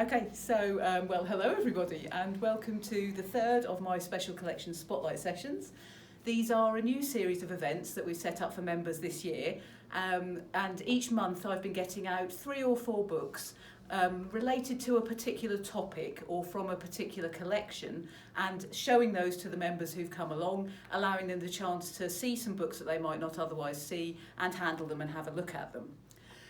Okay, so, well, hello everybody, and welcome to the third of my Special Collections Spotlight sessions. These are a new series of events that we've set up for members this year, and each month I've been getting out 3 or 4 books related to a particular topic or from a particular collection, and showing those to the members who've come along, allowing them the chance to see some books that they might not otherwise see and handle them and have a look at them.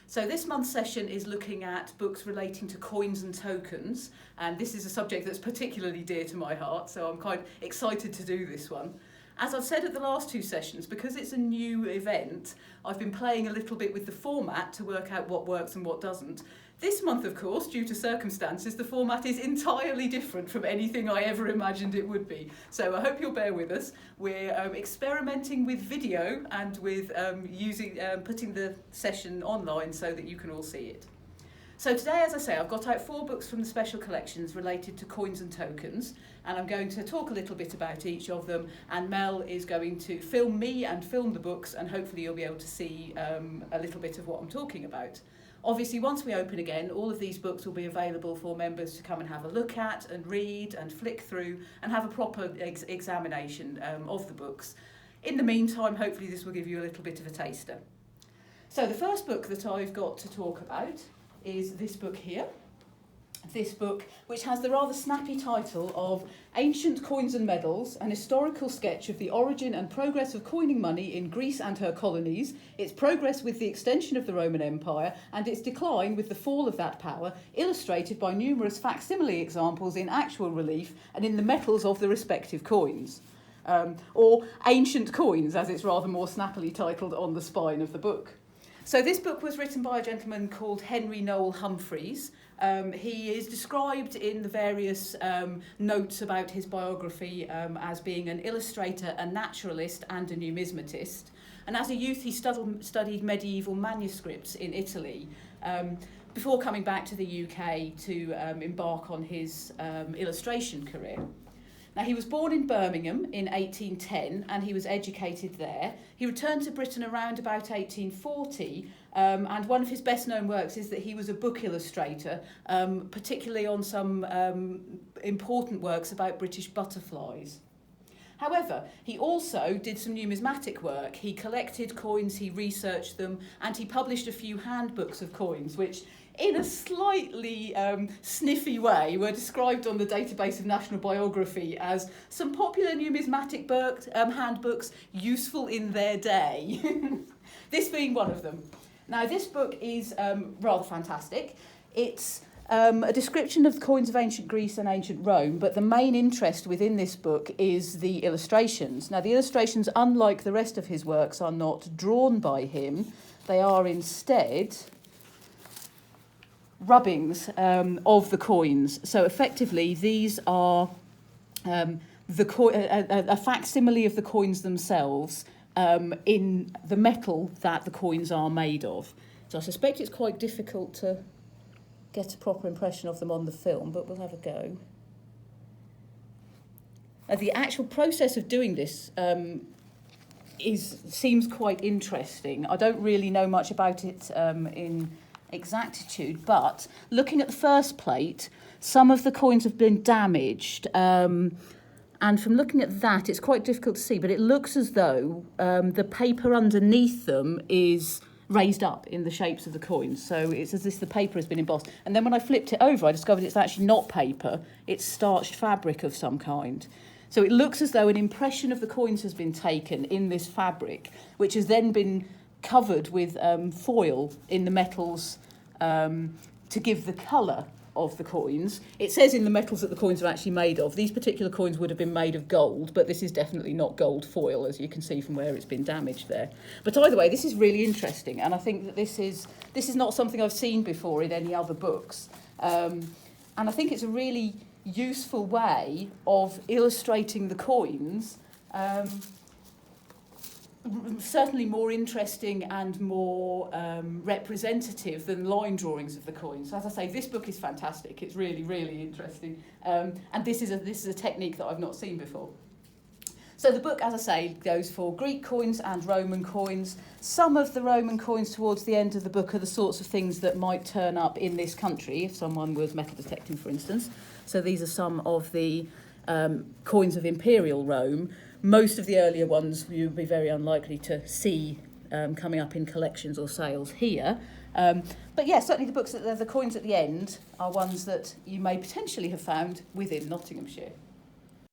So this month's session is looking at books relating to coins and tokens, and this is a subject that's particularly dear to my heart, so I'm quite excited to do this one. As I've said at the last 2 sessions, because it's a new event, I've been playing a little bit with the format to work out what works and what doesn't. This month, of course, due to circumstances, the format is entirely different from anything I ever imagined it would be. So I hope you'll bear with us. We're experimenting with video and with putting the session online so that you can all see it. So today, as I say, I've got out 4 books from the special collections related to coins and tokens, and I'm going to talk a little bit about each of them, and Mel is going to film me and film the books, and hopefully you'll be able to see a little bit of what I'm talking about. Obviously, once we open again, all of these books will be available for members to come and have a look at and read and flick through and have a proper examination of the books. In the meantime, hopefully this will give you a little bit of a taster. So the first book that I've got to talk about is this book here. This book, which has the rather snappy title of Ancient Coins and Medals, an historical sketch of the origin and progress of coining money in Greece and her colonies, its progress with the extension of the Roman Empire, and its decline with the fall of that power, illustrated by numerous facsimile examples in actual relief and in the metals of the respective coins. Or Ancient Coins, as it's rather more snappily titled on the spine of the book. So this book was written by a gentleman called Knoll Humphreys. He is described in the various notes about his biography as being an illustrator, a naturalist and a numismatist. And as a youth he studied medieval manuscripts in Italy before coming back to the UK to embark on his illustration career. Now, he was born in Birmingham in 1810 and he was educated there. He returned to Britain around about 1840 and one of his best known works is that he was a book illustrator, particularly on some important works about British butterflies. However, he also did some numismatic work. He collected coins, he researched them, and he published a few handbooks of coins, which in a slightly sniffy way were described on the database of National Biography as some popular numismatic handbooks useful in their day. This being one of them. Now, this book is rather fantastic. It's a description of the coins of ancient Greece and ancient Rome, but the main interest within this book is the illustrations. Now, the illustrations, unlike the rest of his works, are not drawn by him. They are instead rubbings of the coins. So effectively, these are a facsimile of the coins themselves in the metal that the coins are made of. So I suspect it's quite difficult to get a proper impression of them on the film, but we'll have a go. The actual process of doing this seems quite interesting. I don't really know much about it in exactitude, but looking at the first plate, some of the coins have been damaged, and from looking at that, it's quite difficult to see, but it looks as though the paper underneath them is raised up in the shapes of the coins. So it's as if the paper has been embossed. And then when I flipped it over, I discovered it's actually not paper, it's starched fabric of some kind. So it looks as though an impression of the coins has been taken in this fabric, which has then been covered with foil in the metals to give the colour of the coins. It says in the metals that the coins are actually made of. These particular coins would have been made of gold, but this is definitely not gold foil, as you can see from where it's been damaged there. But either way, this is really interesting, and I think that this is not something I've seen before in any other books. And I think it's a really useful way of illustrating the coins, certainly more interesting and more representative than line drawings of the coins. So as I say, this book is fantastic. It's really, really interesting. And this is a technique that I've not seen before. So the book, as I say, goes for Greek coins and Roman coins. Some of the Roman coins towards the end of the book are the sorts of things that might turn up in this country if someone was metal detecting, for instance. So these are some of the coins of Imperial Rome. Most of the earlier ones you would be very unlikely to see coming up in collections or sales here. But yeah, certainly the books, the coins at the end are ones that you may potentially have found within Nottinghamshire.